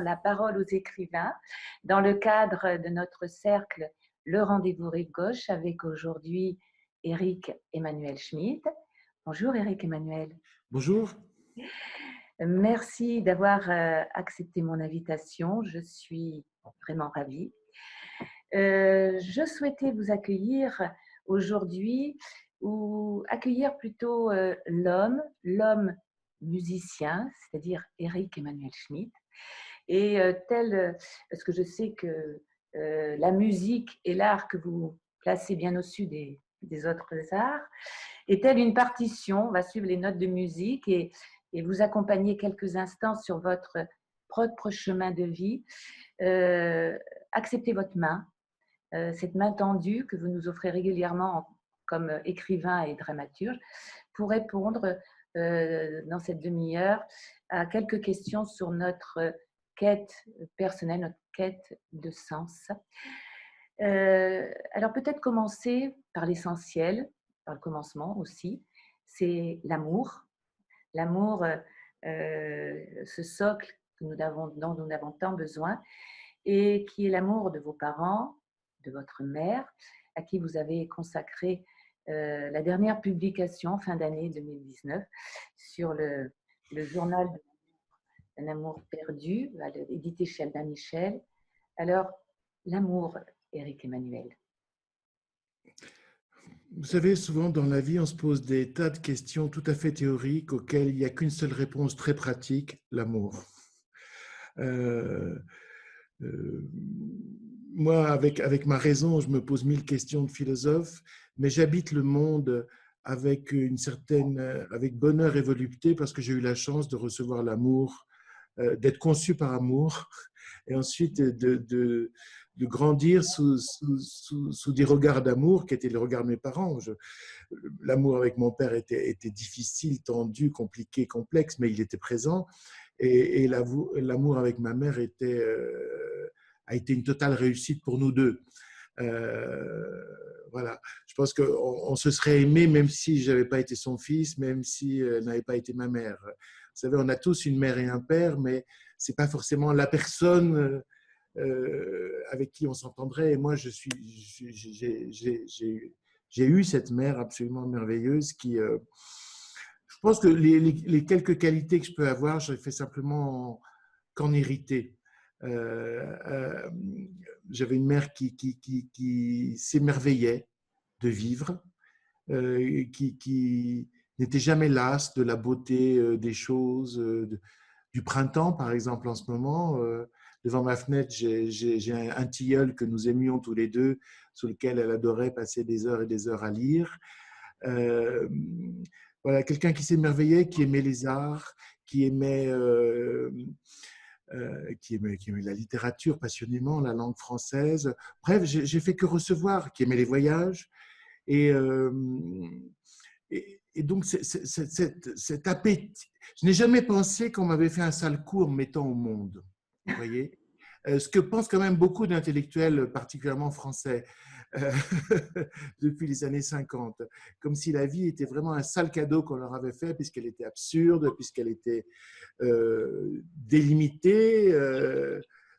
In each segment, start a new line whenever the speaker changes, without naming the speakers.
la parole aux écrivains dans le cadre de notre cercle Le Rendez-vous Rive Gauche avec aujourd'hui Éric Emmanuel Schmitt. Bonjour Éric Emmanuel.
Bonjour.
Merci d'avoir accepté mon invitation. Je suis vraiment ravie. Je souhaitais vous accueillir aujourd'hui, ou accueillir plutôt l'homme musicien, c'est-à-dire Éric Emmanuel Schmitt. Et parce que je sais que la musique est l'art que vous placez bien au-dessus des autres arts, est telle une partition, on va suivre les notes de musique et vous accompagner quelques instants sur votre propre chemin de vie. Acceptez votre main, cette main tendue que vous nous offrez régulièrement comme écrivain et dramaturge, pour répondre dans cette demi-heure à quelques questions sur notre quête personnelle, notre quête de sens. Alors peut-être commencer par l'essentiel, par le commencement aussi, c'est l'amour. L'amour, ce socle dont nous avons tant besoin, et qui est l'amour de vos parents, de votre mère, à qui vous avez consacré la dernière publication, fin d'année 2019, sur le journal d'un amour perdu, édité chez Albin Michel. Alors, l'amour, Éric Emmanuel.
Vous savez, souvent dans la vie, on se pose des tas de questions tout à fait théoriques auxquelles il n'y a qu'une seule réponse très pratique, l'amour. Euh, euh, Moi, avec ma raison, je me pose mille questions de philosophe, mais j'habite le monde avec avec bonheur et volupté parce que j'ai eu la chance de recevoir l'amour, d'être conçu par amour, et ensuite de grandir sous des regards d'amour qui étaient les regards de mes parents. L'amour avec mon père était difficile, tendu, compliqué, complexe, mais il était présent. Et l'amour avec ma mère a été une totale réussite pour nous deux. Voilà. Je pense qu'on se serait aimé même si je n'avais pas été son fils, même si elle n'avait pas été ma mère. Vous savez, on a tous une mère et un père, mais ce n'est pas forcément la personne avec qui on s'entendrait. Et moi, j'ai eu cette mère absolument merveilleuse qui, je pense que les quelques qualités que je peux avoir, je les fais simplement qu'en hériter. J'avais une mère qui s'émerveillait de vivre, qui n'était jamais lasse de la beauté des choses, du printemps, par exemple, en ce moment. Devant ma fenêtre, j'ai un tilleul que nous aimions tous les deux, sur lequel elle adorait passer des heures et des heures à lire. Euh, voilà, quelqu'un qui s'émerveillait, qui aimait les arts, qui aimait la littérature passionnément, la langue française. Bref, j'ai fait que recevoir, qui aimait les voyages. Et, euh, et donc, cet appétit, je n'ai jamais pensé qu'on m'avait fait un sale coup en me mettant au monde. Vous voyez, ce que pensent quand même beaucoup d'intellectuels, particulièrement français, euh, depuis les années 50, comme si la vie était vraiment un sale cadeau qu'on leur avait fait, puisqu'elle était absurde, puisqu'elle était délimitée,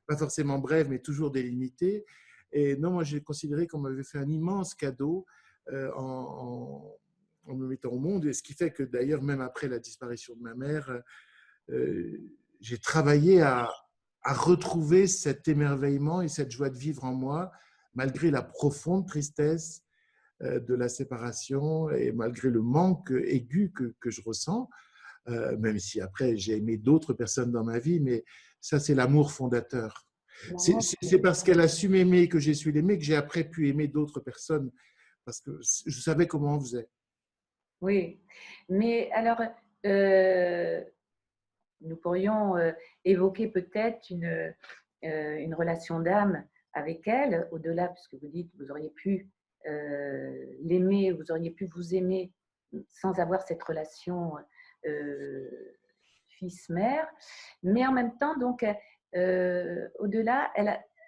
pas forcément brève, mais toujours délimitée. Et non, moi, j'ai considéré qu'on m'avait fait un immense cadeau en me mettant au monde, et ce qui fait que d'ailleurs, même après la disparition de ma mère, j'ai travaillé à retrouver cet émerveillement et cette joie de vivre en moi, malgré la profonde tristesse de la séparation et malgré le manque aigu que je ressens, même si après j'ai aimé d'autres personnes dans ma vie, mais ça c'est l'amour fondateur. C'est parce qu'elle a su m'aimer que j'ai su l'aimer que j'ai après pu aimer d'autres personnes, parce que je savais comment on faisait.
Oui, mais alors, nous pourrions évoquer peut-être une relation d'âme avec elle, au-delà, puisque vous dites que vous auriez pu l'aimer, vous auriez pu vous aimer sans avoir cette relation euh, fils-mère, mais en même temps, donc, au-delà,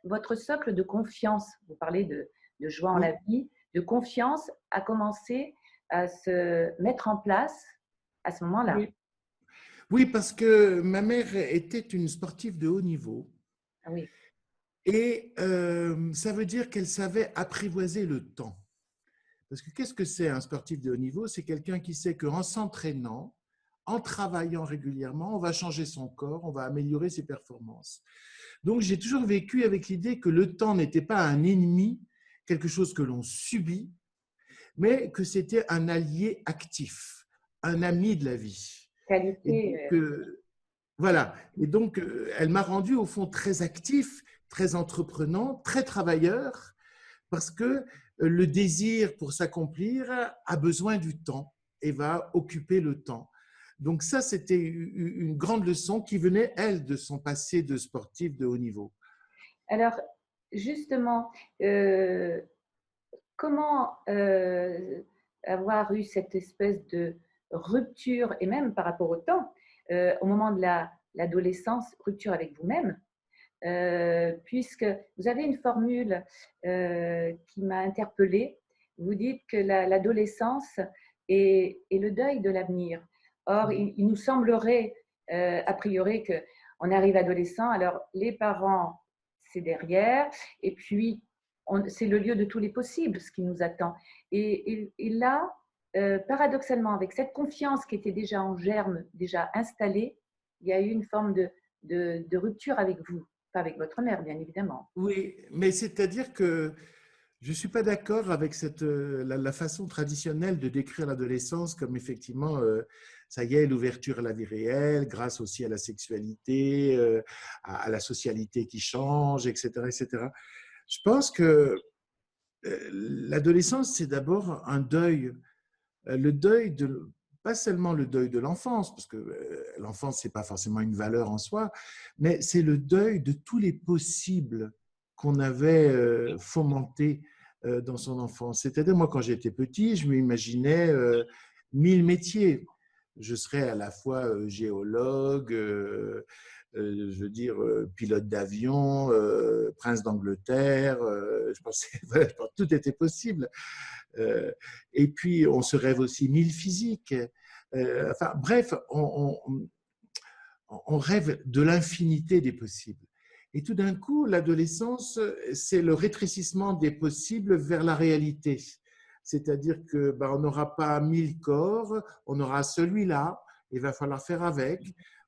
votre socle de confiance, vous parlez de joie en
Oui,
la vie, de confiance a commencé à se mettre en place à ce moment-là.
oui. Oui, parce que ma mère était une sportive de haut niveau
Ah oui,
et ça veut dire qu'elle savait apprivoiser le temps. Parce que qu'est-ce que c'est un sportif de haut niveau? C'est quelqu'un qui sait qu'en s'entraînant, en travaillant régulièrement, on va changer son corps, on va améliorer ses performances. Donc j'ai toujours vécu avec l'idée que le temps n'était pas un ennemi, quelque chose que l'on subit, mais que c'était un allié actif, un ami de la vie. Et
qualité.
donc, voilà. Et donc, elle m'a rendu au fond très actif, très entreprenant, très travailleur, parce que le désir pour s'accomplir a besoin du temps et va occuper le temps. Donc ça, c'était une grande leçon qui venait, elle, de son passé de sportif de haut niveau.
Alors, justement, euh, comment avoir eu cette espèce de rupture, et même par rapport au temps, au moment de l'adolescence, rupture avec vous-même, puisque vous avez une formule qui m'a interpellée. Vous dites que l'adolescence est le deuil de l'avenir. Or, il nous semblerait, a priori, qu'on arrive adolescent, alors les parents, c'est derrière, et puis c'est le lieu de tous les possibles, ce qui nous attend. Et là, paradoxalement, avec cette confiance qui était déjà en germe, déjà installée, il y a eu une forme de rupture avec vous. Pas avec votre mère, bien évidemment.
Oui, mais c'est-à-dire que je ne suis pas d'accord avec la façon traditionnelle de décrire l'adolescence comme effectivement, ça y est, l'ouverture à la vie réelle, grâce aussi à la sexualité, à la socialité qui change, etc., etc. Je pense que l'adolescence, c'est d'abord un deuil. Le deuil de, pas seulement le deuil de l'enfance, parce que l'enfance, ce n'est pas forcément une valeur en soi, mais c'est le deuil de tous les possibles qu'on avait fomentés dans son enfance. C'est-à-dire, moi, quand j'étais petit, je m'imaginais 1000 métiers. Je serais à la fois géologue, je veux dire, pilote d'avion, prince d'Angleterre. Je pensais, voilà, je pensais que tout était possible. Et puis, on se rêve aussi 1000 physiques. Enfin, bref, on rêve de l'infinité des possibles. Et tout d'un coup, l'adolescence, c'est le rétrécissement des possibles vers la réalité. C'est-à-dire que on n'aura pas 1000 corps, on aura celui-là, il va falloir faire avec.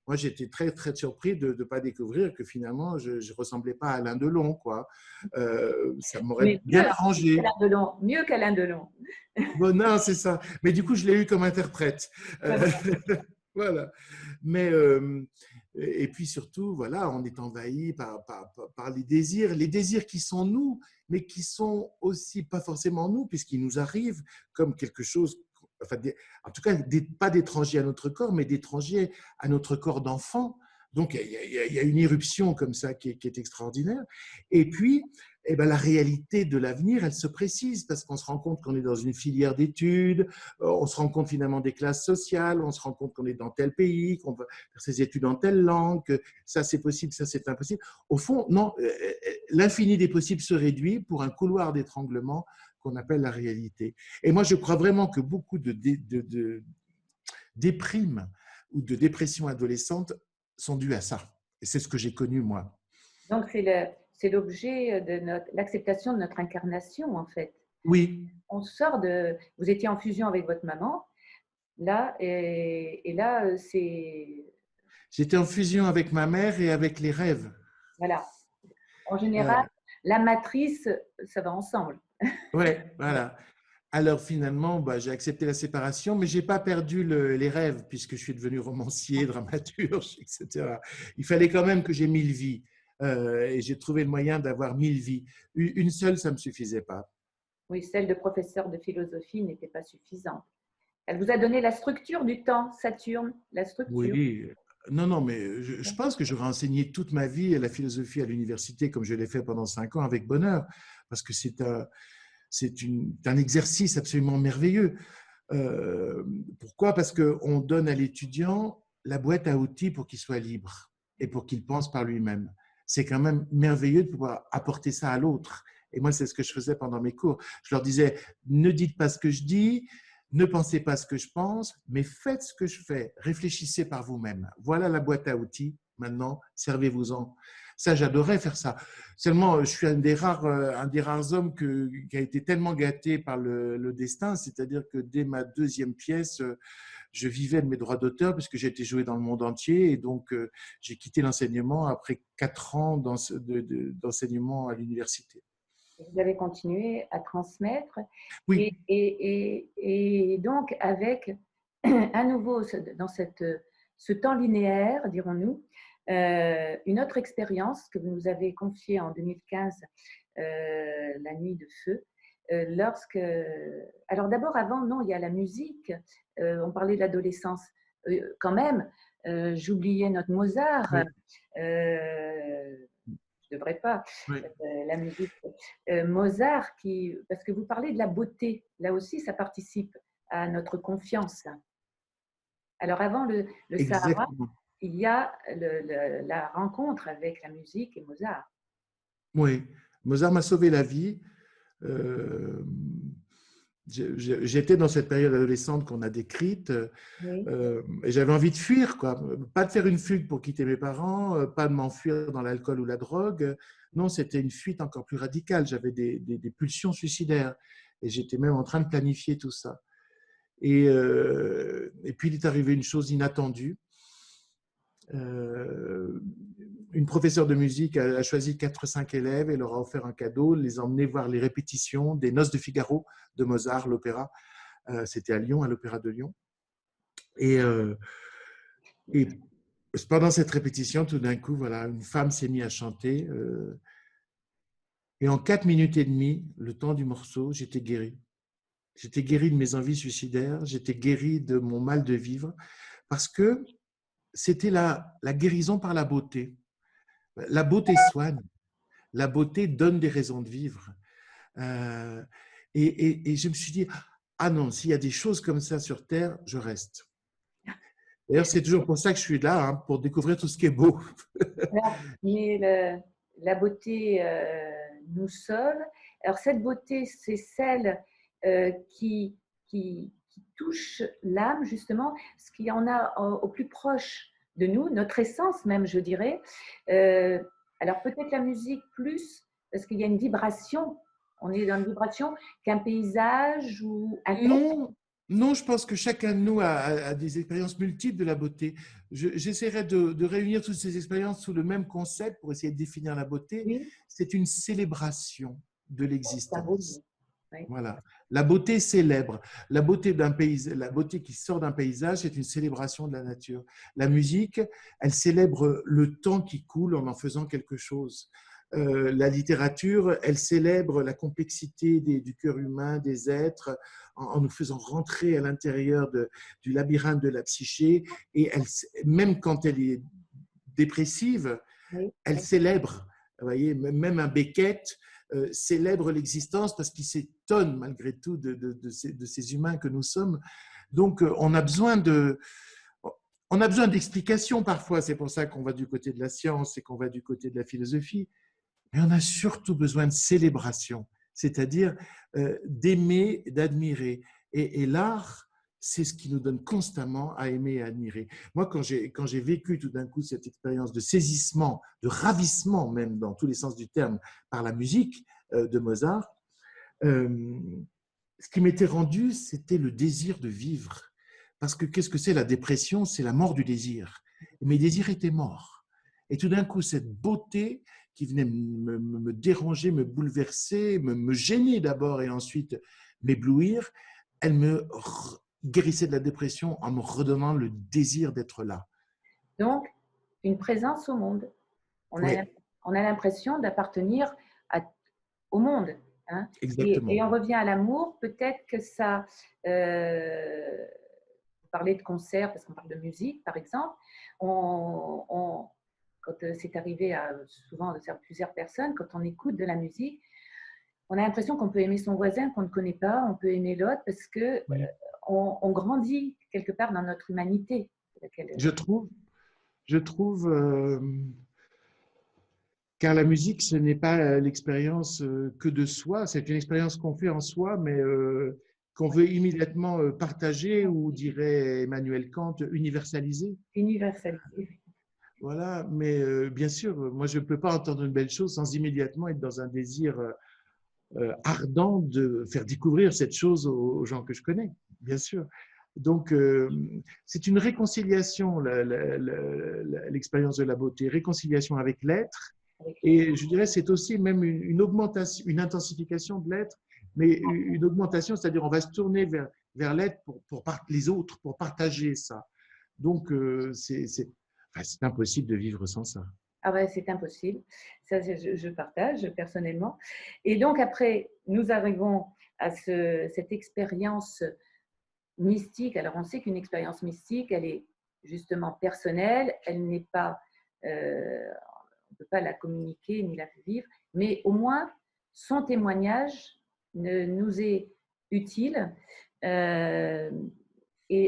Moi, j'étais très, très surpris de ne pas découvrir que finalement, je ne ressemblais pas à Alain Delon, quoi. Ça m'aurait
Mais
bien
mieux
arrangé.
qu'Alain Delon, mieux qu'Alain Delon.
Bon, non, c'est ça. Mais du coup, je l'ai eu comme interprète.
Ben
Euh,
voilà.
voilà. Mais, et puis surtout, voilà, on est envahi par les désirs qui sont nous, mais qui sont aussi pas forcément nous, puisqu'ils nous arrivent comme quelque chose, enfin, en tout cas, pas d'étrangers à notre corps, mais d'étrangers à notre corps d'enfant. Donc, il y a une irruption comme ça qui est extraordinaire. Et puis, eh ben, la réalité de l'avenir, elle se précise parce qu'on se rend compte qu'on est dans une filière d'études, on se rend compte finalement des classes sociales, on se rend compte qu'on est dans tel pays, qu'on va faire ses études en telle langue, que ça c'est possible, ça c'est impossible. Au fond, non, l'infini des possibles se réduit pour un couloir d'étranglement qu'on appelle la réalité. Et moi, je crois vraiment que beaucoup de déprimes ou de dépressions adolescentes sont dues à ça. Et c'est ce que j'ai connu moi.
Donc, c'est l'objet de l'acceptation de notre incarnation, en fait.
Oui,
On sort de. Vous étiez en fusion avec votre maman, là, et là, c'est.
j'étais en fusion avec ma mère et avec les rêves.
Voilà. En général,
Euh,
la matrice, ça va ensemble.
ouais, voilà. Alors finalement, j'ai accepté la séparation, mais je n'ai pas perdu les rêves puisque je suis devenu romancier, dramaturge, etc. Il fallait quand même que j'ai 1000 vies et j'ai trouvé le moyen d'avoir 1000 vies. Une seule, ça ne me suffisait pas.
Oui, celle de professeur de philosophie n'était pas suffisante. Elle vous a donné la structure du temps, Saturne, la structure.
Oui, non, non, mais je pense que j'aurais enseigné toute ma vie la philosophie à l'université comme je l'ai fait pendant 5 ans avec bonheur, parce que c'est un exercice absolument merveilleux. Euh, Pourquoi? Parce qu'on donne à l'étudiant la boîte à outils pour qu'il soit libre et pour qu'il pense par lui-même. C'est quand même merveilleux de pouvoir apporter ça à l'autre. Et moi, c'est ce que je faisais pendant mes cours. Je leur disais, ne dites pas ce que je dis, ne pensez pas ce que je pense, mais faites ce que je fais. Réfléchissez par vous-même. Voilà la boîte à outils. Maintenant, servez-vous-en. Ça, j'adorais faire ça. Seulement, je suis un des rares hommes qui a été tellement gâté par le destin, c'est-à-dire que dès ma deuxième pièce, je vivais de mes droits d'auteur puisque j'ai été joué dans le monde entier et donc j'ai quitté l'enseignement après 4 ans d'enseignement à l'université.
Vous avez continué à transmettre
Oui,
et donc avec à nouveau dans ce temps linéaire, dirons-nous, une autre expérience que vous nous avez confiée en 2015, La Nuit de Feu. Lorsque, alors d'abord, avant, non, il y a la musique. On parlait de l'adolescence. Quand même, j'oubliais notre Mozart.
oui,
Je ne devrais pas.
oui.
La musique. Mozart, parce que vous parlez de la beauté. Là aussi, ça participe à notre confiance. Alors avant le Sahara,
Exactement.
il y a la rencontre avec la musique et Mozart.
Oui, Mozart m'a sauvé la vie. Euh, J'étais dans cette période adolescente qu'on a décrite
Oui,
et j'avais envie de fuir, quoi. Pas de faire une fugue pour quitter mes parents, pas de m'enfuir dans l'alcool ou la drogue. Non, c'était une fuite encore plus radicale. J'avais des pulsions suicidaires et j'étais même en train de planifier tout ça. Et puis, il est arrivé une chose inattendue. Euh, une professeure de musique a choisi 4 ou 5 élèves et leur a offert un cadeau, les emmener voir les répétitions des Noces de Figaro de Mozart, l'opéra. C'était à Lyon, à l'Opéra de Lyon. Et, euh, et pendant cette répétition, tout d'un coup, voilà, une femme s'est mise à chanter. Et en 4 minutes et demie, le temps du morceau, j'étais guéri. J'étais guéri de mes envies suicidaires, j'étais guéri de mon mal de vivre, parce que c'était la guérison par la beauté. La beauté soigne, la beauté donne des raisons de vivre. Euh, et je me suis dit, ah non, s'il y a des choses comme ça sur Terre, je reste. D'ailleurs, c'est toujours pour ça que je suis là, hein, pour découvrir tout ce qui est beau.
alors, mais la beauté nous sauve. Alors cette beauté, c'est celle qui touche l'âme, justement, ce qu'il y en a au plus proche de nous, notre essence même, je dirais. Euh, alors peut-être la musique plus, parce qu'il y a une vibration, on est dans une vibration qu'un paysage ou un texte.
Non, non, je pense que chacun de nous a des expériences multiples de la beauté. J'essaierai de réunir toutes ces expériences sous le même concept pour essayer de définir la beauté.
Oui,
C'est une célébration de
c'est un beau
l'existence.
mot. Oui.
Voilà. La beauté célèbre. La beauté d'un pays, la beauté qui sort d'un paysage, c'est une célébration de la nature. La musique, elle célèbre le temps qui coule en faisant quelque chose. La littérature, elle célèbre la complexité du cœur humain, des êtres, en nous faisant rentrer à l'intérieur du labyrinthe de la psyché. Et elle, même quand elle est dépressive,
Oui.
elle célèbre. Vous voyez, même un Beckett célèbre l'existence parce qu'il s'étonne malgré tout de ces humains que nous sommes. Donc, on a besoin d'explications parfois. C'est pour ça qu'on va du côté de la science et qu'on va du côté de la philosophie. Mais on a surtout besoin de célébration, c'est-à-dire d'aimer, d'admirer. Et l'art, c'est ce qui nous donne constamment à aimer et à admirer. Moi, quand j'ai vécu tout d'un coup cette expérience de saisissement, de ravissement même dans tous les sens du terme, par la musique de Mozart, euh, ce qui m'était rendu, c'était le désir de vivre. Parce que qu'est-ce que c'est la dépression? C'est la mort du désir. Et mes désirs étaient morts. Et tout d'un coup, cette beauté qui venait me déranger, me bouleverser, me gêner d'abord et ensuite m'éblouir, elle me guérissait de la dépression en me redonnant le désir d'être là.
Donc, une présence au monde. On a,
Oui,
on a l'impression d'appartenir au monde. Hein. Et
exactement.
on revient à l'amour. Peut-être que ça, vous parlez de concert, parce qu'on parle de musique, par exemple. Quand c'est arrivé souvent à plusieurs personnes, quand on écoute de la musique, on a l'impression qu'on peut aimer son voisin qu'on ne connaît pas, on peut aimer l'autre, parce que
Oui.
on grandit quelque part dans notre humanité.
Je trouve, je trouve car la musique, ce n'est pas l'expérience que de soi, c'est une expérience qu'on fait en soi, mais qu'on veut immédiatement partager ou, dirait Emmanuel Kant, universaliser.
Universalité.
Voilà, mais bien sûr, moi je ne peux pas entendre une belle chose sans immédiatement être dans un désir ardent de faire découvrir cette chose aux gens que je connais, bien sûr. Donc, c'est une réconciliation, l'expérience de la beauté, réconciliation avec l'être. Et je dirais, c'est aussi même une augmentation, une intensification de l'être, mais une augmentation, c'est-à-dire on va se tourner vers l'être pour les autres, pour partager ça. Donc, c'est impossible de vivre sans ça.
Ah ouais, c'est impossible. Ça, je partage personnellement. Et donc, après, nous arrivons à cette expérience mystique. Alors, on sait qu'une expérience mystique, elle est justement personnelle. Elle n'est pas, on ne peut pas la communiquer ni la vivre, mais au moins, son témoignage nous est utile. Et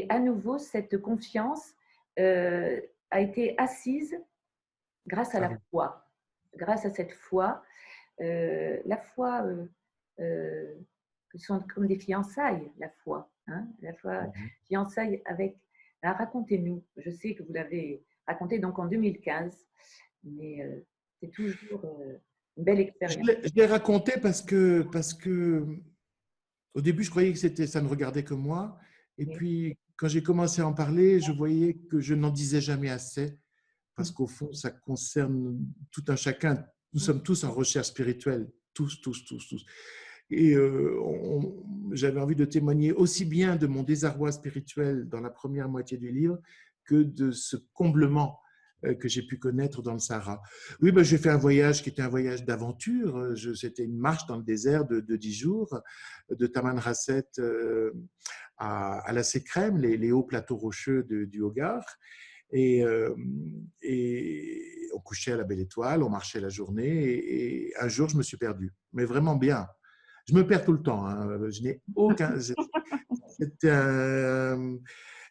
à nouveau, cette confiance a été assise grâce à la foi. Grâce à cette foi, la foi sont comme des fiançailles, la foi. Hein, la foi, fiançailles avec. Alors, racontez-nous, je sais que vous l'avez raconté donc en 2015, mais c'est toujours une belle expérience.
Je l'ai raconté parce que au début, je croyais que ça ne regardait que moi. Et puis, quand j'ai commencé à en parler, je voyais que je n'en disais jamais assez. Parce qu'au fond, ça concerne tout un chacun. Nous sommes tous en recherche spirituelle, tous, tous, tous, tous. Et j'avais envie de témoigner aussi bien de mon désarroi spirituel dans la première moitié du livre que de ce comblement que j'ai pu connaître dans le Sahara. Oui, ben, j'ai fait un voyage qui était un voyage d'aventure. C'était une marche dans le désert de 10 jours, de Tamanrasset à la Sécrème, les hauts plateaux rocheux du Hogar. Et on couchait à la belle étoile, on marchait la journée. Et un jour, je me suis perdu, mais vraiment bien. Je me perds tout le temps. Hein. Je n'ai aucun. C'est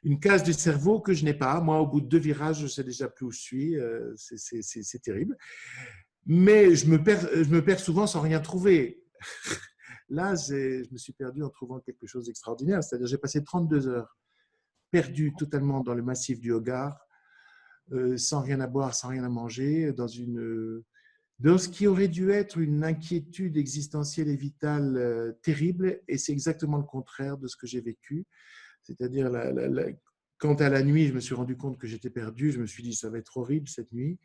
une case du cerveau que je n'ai pas. Moi, au bout de 2 virages, je ne sais déjà plus où je suis. C'est terrible. Mais je me perds souvent sans rien trouver. Là, je me suis perdu en trouvant quelque chose d'extraordinaire. C'est-à-dire, j'ai passé 32 heures perdu totalement dans le massif du Hogar, sans rien à boire, sans rien à manger, dans ce qui aurait dû être une inquiétude existentielle et vitale terrible, et c'est exactement le contraire de ce que j'ai vécu. C'est-à-dire, quant à la nuit, je me suis rendu compte que j'étais perdu, je me suis dit, ça va être horrible cette nuit,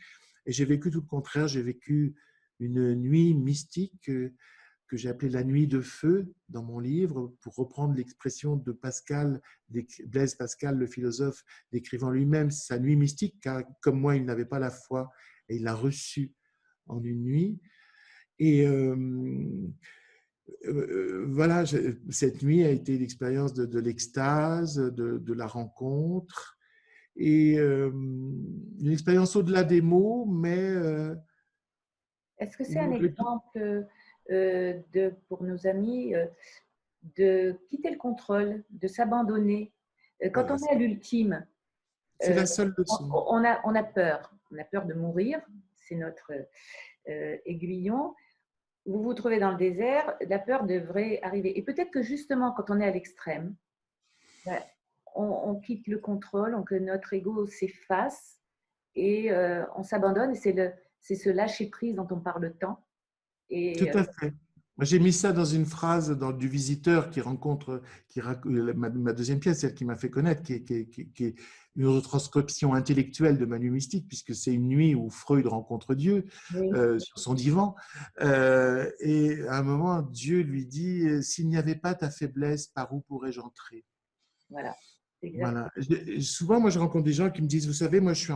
et j'ai vécu tout le contraire, j'ai vécu une nuit mystique que j'ai appelée la nuit de feu dans mon livre, pour reprendre l'expression de Blaise Pascal, le philosophe, décrivant lui-même sa nuit mystique, car comme moi, il n'avait pas la foi, et il l'a reçue en une nuit. Et voilà, cette nuit a été l'expérience de l'extase, de la rencontre, et une expérience au-delà des mots, mais…
Est-ce que c'est un exemple pour nos amis de quitter le contrôle, de s'abandonner? Quand
voilà,
on est à l'ultime,
c'est la seule leçon.
On a peur. On a peur de mourir, c'est notre aiguillon. Vous vous trouvez dans le désert, la peur devrait arriver. Et peut-être que justement, quand on est à l'extrême, on quitte le contrôle, que notre ego s'efface et on s'abandonne. Et c'est ce lâcher-prise dont on parle tant. Et,
tout à fait. J'ai mis ça dans une phrase du Visiteur qui rencontre, ma deuxième pièce, celle qui m'a fait connaître, qui est une retranscription intellectuelle de Manu Mystique, puisque c'est une nuit où Freud rencontre Dieu sur son divan. Et à un moment, Dieu lui dit, s'il n'y avait pas ta faiblesse, par où pourrais-je entrer?
Voilà.
Voilà. Souvent, moi, je rencontre des gens qui me disent, vous savez, moi, je suis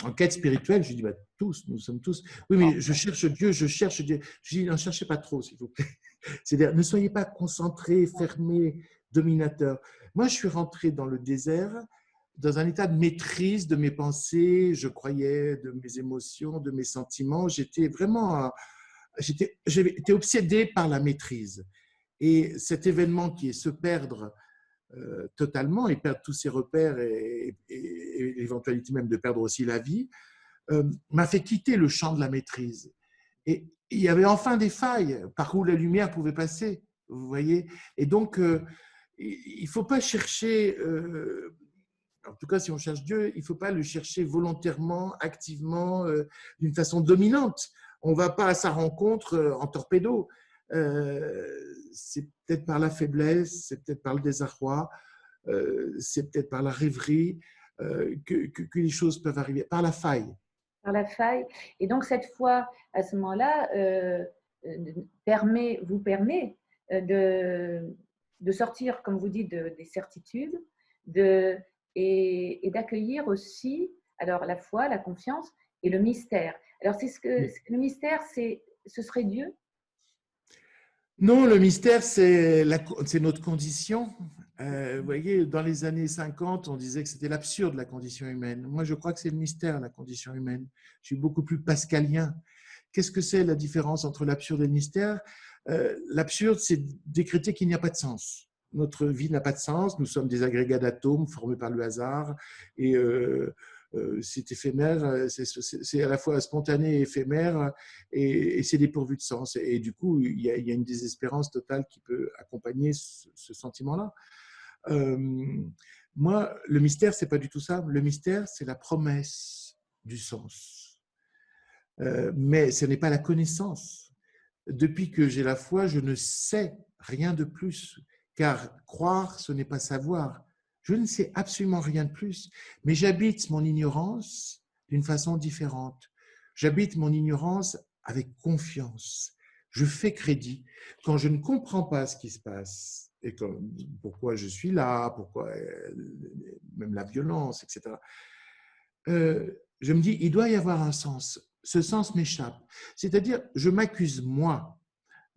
en quête spirituelle. Je dis, bah, nous sommes tous. Oui, mais je cherche Dieu, je cherche Dieu. Je dis, n'en cherchez pas trop, s'il vous plaît. C'est-à-dire, ne soyez pas concentrés, fermés, dominateurs. Moi, je suis rentré dans le désert dans un état de maîtrise de mes pensées, je croyais, de mes émotions, de mes sentiments. J'étais obsédé par la maîtrise. Et cet événement qui est se perdre totalement et perdre tous ses repères et l'éventualité même de perdre aussi la vie, m'a fait quitter le champ de la maîtrise. Et il y avait enfin des failles par où la lumière pouvait passer. Vous voyez? Et donc, il ne faut pas chercher, en tout cas si on cherche Dieu, il ne faut pas le chercher volontairement, activement, d'une façon dominante. On ne va pas à sa rencontre en torpedo. C'est peut-être par la faiblesse, c'est peut-être par le désarroi, c'est peut-être par la rêverie que les choses peuvent arriver, par la faille.
Par la faille. Et donc, cette foi, à ce moment-là, vous permet de sortir, comme vous dites, des certitudes et d'accueillir aussi alors, la foi, la confiance et le mystère. Alors, le mystère, ce serait Dieu?
Non, le mystère, c'est notre condition. Vous voyez, dans les années 50, on disait que c'était l'absurde, la condition humaine. Moi, je crois que c'est le mystère, la condition humaine. Je suis beaucoup plus pascalien. Qu'est-ce que c'est la différence entre l'absurde et le mystère? L'absurde, c'est décréter qu'il n'y a pas de sens. Notre vie n'a pas de sens. Nous sommes des agrégats d'atomes formés par le hasard. Et c'est éphémère, c'est à la fois spontané et éphémère, et c'est dépourvu de sens. Et du coup, il y a une désespérance totale qui peut accompagner ce sentiment-là. Moi, le mystère, c'est pas du tout ça. Le mystère, c'est la promesse du sens. Mais ce n'est pas la connaissance. Depuis que j'ai la foi, je ne sais rien de plus, car croire, ce n'est pas savoir. Je ne sais absolument rien de plus, mais j'habite mon ignorance d'une façon différente. J'habite mon ignorance avec confiance. Je fais crédit. Quand je ne comprends pas ce qui se passe, et pourquoi je suis là, pourquoi même la violence, etc., je me dis, il doit y avoir un sens. Ce sens m'échappe. C'est-à-dire, je m'accuse, moi,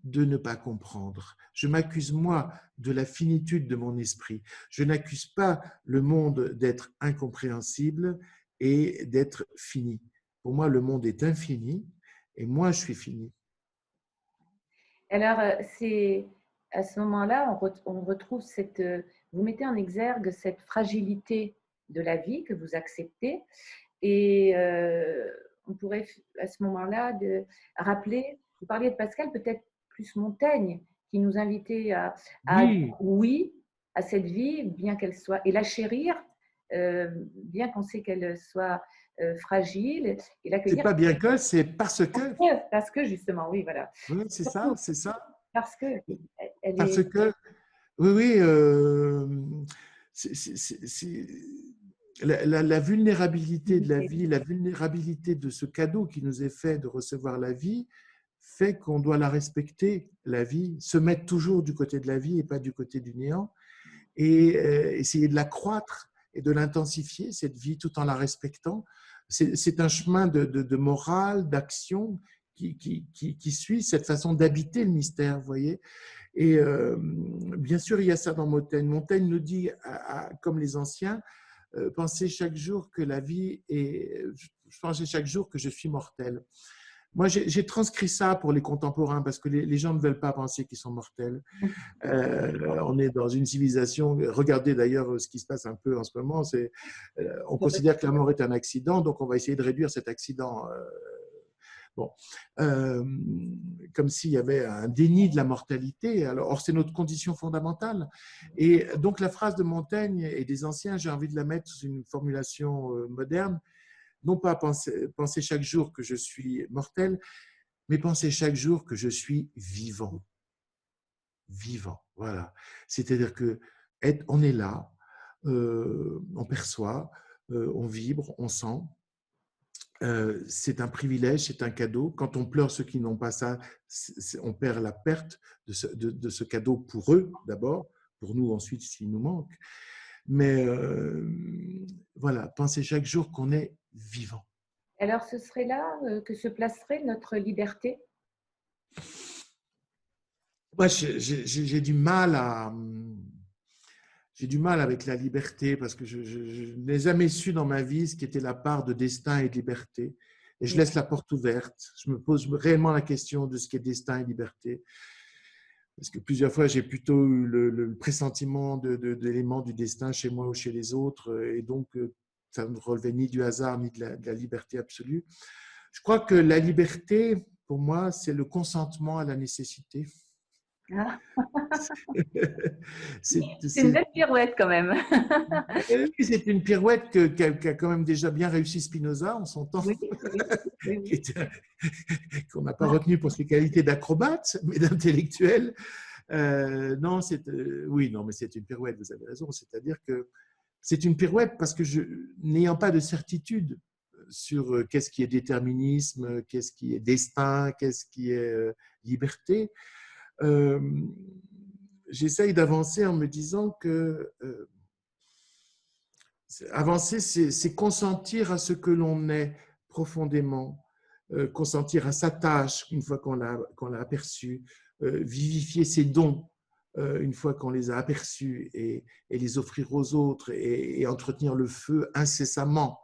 de ne pas comprendre. Je m'accuse, moi, de la finitude de mon esprit. Je n'accuse pas le monde d'être incompréhensible et d'être fini. Pour moi, le monde est infini et moi, je suis fini.
Alors, c'est à ce moment-là, on retrouve vous mettez en exergue cette fragilité de la vie que vous acceptez. Et on pourrait à ce moment-là rappeler, vous parliez de Pascal, peut-être plus Montaigne, qui nous invitait à
Oui.
dire oui à cette vie, bien qu'elle soit, et la chérir, bien qu'on sait qu'elle soit fragile, et l'accueillir.
C'est pas bien que, c'est parce que.
Parce que justement, oui, voilà.
Oui, c'est ça, c'est ça.
Parce que elle
Parce
est.
que, oui, oui, la vulnérabilité de la vie, la vulnérabilité de ce cadeau qui nous est fait de recevoir la vie, fait qu'on doit la respecter, la vie, se mettre toujours du côté de la vie et pas du côté du néant, et essayer de la croître et de l'intensifier, cette vie, tout en la respectant. C'est un chemin de morale, d'action qui suit cette façon d'habiter le mystère, vous voyez. Et bien sûr, il y a ça dans Montaigne. Montaigne nous dit, comme les anciens, pensez chaque jour que la vie est. Pensez chaque jour que je suis mortel. Moi, j'ai transcrit ça pour les contemporains parce que les gens ne veulent pas penser qu'ils sont mortels. On est dans une civilisation. Regardez d'ailleurs ce qui se passe un peu en ce moment. On considère que la mort est un accident, donc on va essayer de réduire cet accident. Bon, comme s'il y avait un déni de la mortalité. Or, c'est notre condition fondamentale. Et donc, la phrase de Montaigne et des anciens, j'ai envie de la mettre sous une formulation moderne. Non pas penser chaque jour que je suis mortel, mais penser chaque jour que je suis vivant. Vivant, voilà. C'est-à-dire que on est là, on perçoit, on vibre, on sent. C'est un privilège, c'est un cadeau. Quand on pleure ceux qui n'ont pas ça, on perd la perte de ce cadeau pour eux d'abord, pour nous ensuite s'il nous manque. Mais voilà, pensez chaque jour qu'on est vivant.
Alors, ce serait là que se placerait notre liberté?
Moi, j'ai du mal avec la liberté parce que je n'ai jamais su dans ma vie ce qui était la part de destin et de liberté. Et je laisse la porte ouverte. Je me pose réellement la question de ce qu'est destin et liberté. Parce que plusieurs fois, j'ai plutôt eu le pressentiment d'éléments du destin chez moi ou chez les autres. Et donc, ça ne relevait ni du hasard ni de la liberté absolue. Je crois que la liberté, pour moi, c'est le consentement à la nécessité.
Ah,
C'est
c'est une belle pirouette quand même.
oui, c'est une pirouette qu'a quand même déjà bien réussi Spinoza en son temps,
Oui, oui, oui,
qui
oui.
était- qu'on n'a pas retenu pour ses qualités d'acrobate, mais d'intellectuel. Non, oui, non, mais c'est une pirouette, vous avez raison. C'est-à-dire que c'est une pirouette parce que n'ayant pas de certitude sur qu'est-ce qui est déterminisme, qu'est-ce qui est destin, qu'est-ce qui est liberté, euh, j'essaye d'avancer en me disant que avancer, c'est consentir à ce que l'on est profondément, consentir à sa tâche une fois qu'on l'a aperçue, vivifier ses dons une fois qu'on les a aperçus et les offrir aux autres et entretenir le feu incessamment.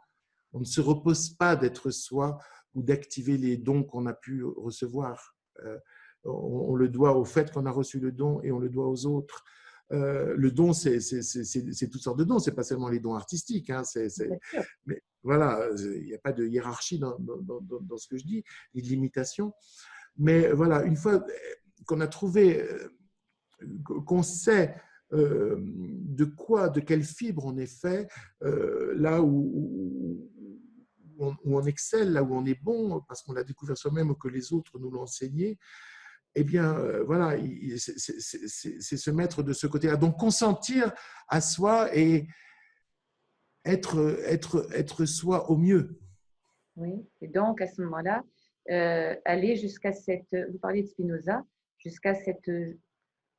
On ne se repose pas d'être soi ou d'activer les dons qu'on a pu recevoir. On le doit au fait qu'on a reçu le don et on le doit aux autres. Le don, c'est toutes sortes de dons, c'est pas seulement les dons artistiques. Hein,
Bien sûr.
mais voilà, il n'y a pas de hiérarchie dans ce que je dis, ni de limitation. Mais voilà, une fois qu'on a trouvé, qu'on sait de quelle fibre on est fait, là où on excelle, là où on est bon, parce qu'on l'a découvert soi-même ou que les autres nous l'ont enseigné, eh bien, voilà, c'est se mettre de ce côté-là. Donc, consentir à soi et être soi au mieux.
Oui. Et donc, à ce moment-là, aller jusqu'à cette, vous parlez de Spinoza, jusqu'à cette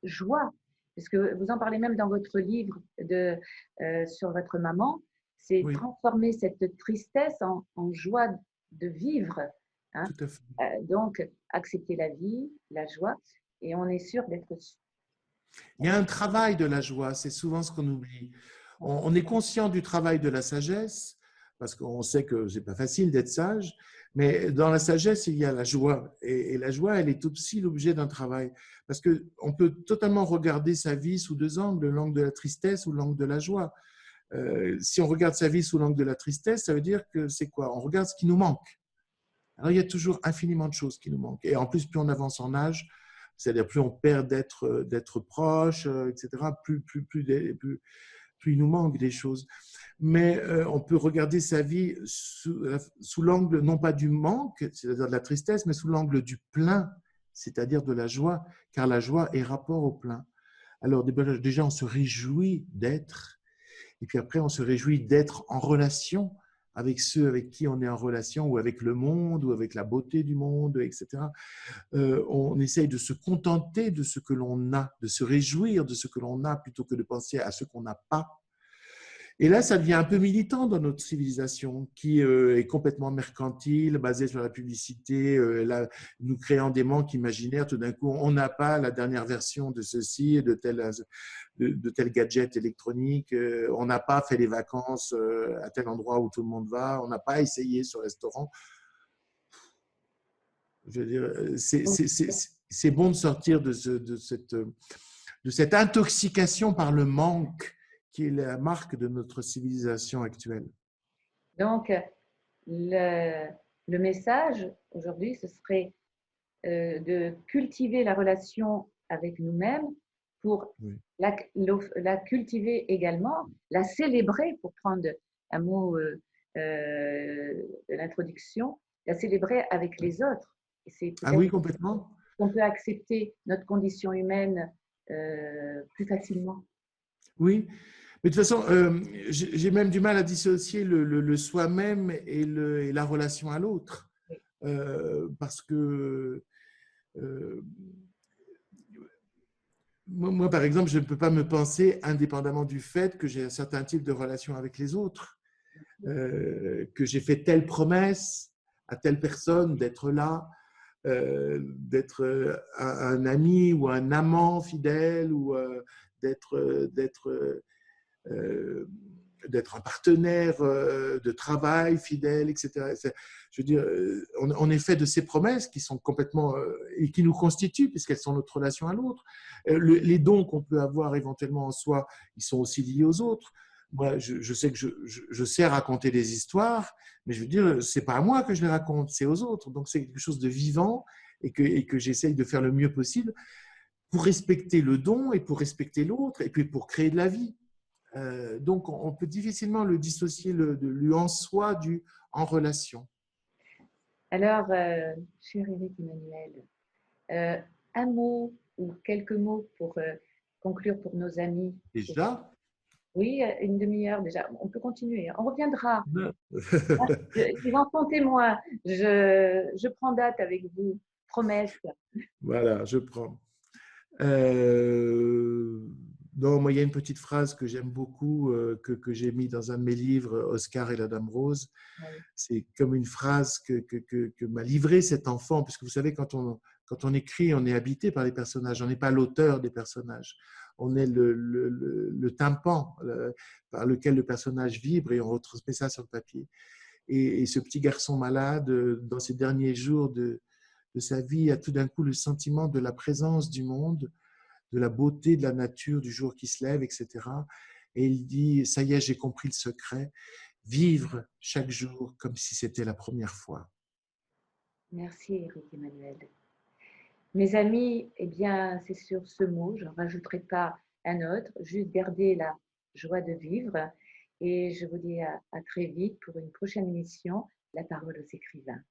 joie, parce que vous en parlez même dans votre livre sur votre maman, c'est
Oui,
transformer cette tristesse en joie de vivre. Hein.
tout à fait.
Donc, accepter la vie, la joie, et on est sûr d'être.
Il y a un travail de la joie, c'est souvent ce qu'on oublie. On est conscient du travail de la sagesse, parce qu'on sait que c'est pas facile d'être sage, mais dans la sagesse, il y a la joie. Et la joie, elle est aussi l'objet d'un travail. Parce qu'on peut totalement regarder sa vie sous deux angles, l'angle de la tristesse ou l'angle de la joie. Si on regarde sa vie sous l'angle de la tristesse, ça veut dire que c'est quoi? On regarde ce qui nous manque. Alors, il y a toujours infiniment de choses qui nous manquent. Et en plus, plus on avance en âge, c'est-à-dire plus on perd d'être proche, etc., plus il nous manque des choses. Mais on peut regarder sa vie sous l'angle non pas du manque, c'est-à-dire de la tristesse, mais sous l'angle du plein, c'est-à-dire de la joie, car la joie est rapport au plein. Alors déjà, on se réjouit d'être, et puis après, on se réjouit d'être en relation avec ceux avec qui on est en relation, ou avec le monde, ou avec la beauté du monde, etc. On essaye de se contenter de ce que l'on a, de se réjouir de ce que l'on a, plutôt que de penser à ce qu'on n'a pas. Et là, ça devient un peu militant dans notre civilisation, qui est complètement mercantile, basée sur la publicité, nous créant des manques imaginaires. Tout d'un coup, on n'a pas la dernière version de ceci, de tel gadget électronique, on n'a pas fait les vacances à tel endroit où tout le monde va, on n'a pas essayé ce restaurant. Je veux dire, c'est bon de sortir de cette intoxication par le manque qui est la marque de notre civilisation actuelle.
Donc, le, le message aujourd'hui, ce serait de cultiver la relation avec nous-mêmes pour
Oui.
la cultiver également, la célébrer, pour prendre un mot de l'introduction, la célébrer avec les autres. Et c'est
Ah
peut-être
oui, complètement.
qu'on peut accepter notre condition humaine plus facilement.
Oui, mais de toute façon, j'ai même du mal à dissocier le soi-même et la relation à l'autre.
Oui.
Parce que moi, par exemple, je ne peux pas me penser indépendamment du fait que j'ai un certain type de relation avec les autres, que j'ai fait telle promesse à telle personne d'être là, d'être un ami ou un amant fidèle, ou euh, d'être un partenaire de travail fidèle, etc. Je veux dire, on est fait de ces promesses qui sont complètement et qui nous constituent puisqu'elles sont notre relation à l'autre. Les dons qu'on peut avoir éventuellement en soi, ils sont aussi liés aux autres. Moi, je sais que je sais raconter des histoires, mais je veux dire, c'est pas à moi que je les raconte, c'est aux autres. Donc c'est quelque chose de vivant et que j'essaye de faire le mieux possible pour respecter le don et pour respecter l'autre et puis pour créer de la vie. Donc, on peut difficilement le dissocier, de lui en soi, du en relation.
Alors, cher Éric Emmanuel, un mot ou quelques mots pour conclure pour nos amis.
Déjà,
Oui, une demi-heure déjà. On peut continuer. On reviendra. Ils en sont témoins. Je prends date avec vous. Promesse.
voilà, je prends. Euh, non, moi, il y a une petite phrase que j'aime beaucoup, que j'ai mis dans un de mes livres, Oscar et la Dame Rose.
Oui.
C'est comme une phrase que m'a livré cet enfant, puisque vous savez, quand on écrit, on est habité par les personnages, on n'est pas l'auteur des personnages, on est le tympan par lequel le personnage vibre et on retransmet ça sur le papier. Et ce petit garçon malade, dans ses derniers jours de sa vie, a tout d'un coup le sentiment de la présence du monde, de la beauté de la nature, du jour qui se lève, etc. Et il dit, ça y est, j'ai compris le secret, vivre chaque jour comme si c'était la première fois.
Merci, Éric Emmanuel. Mes amis, eh bien, c'est sur ce mot, je n'en rajouterai pas un autre, juste garder la joie de vivre. Et je vous dis à très vite pour une prochaine émission, La parole aux écrivains.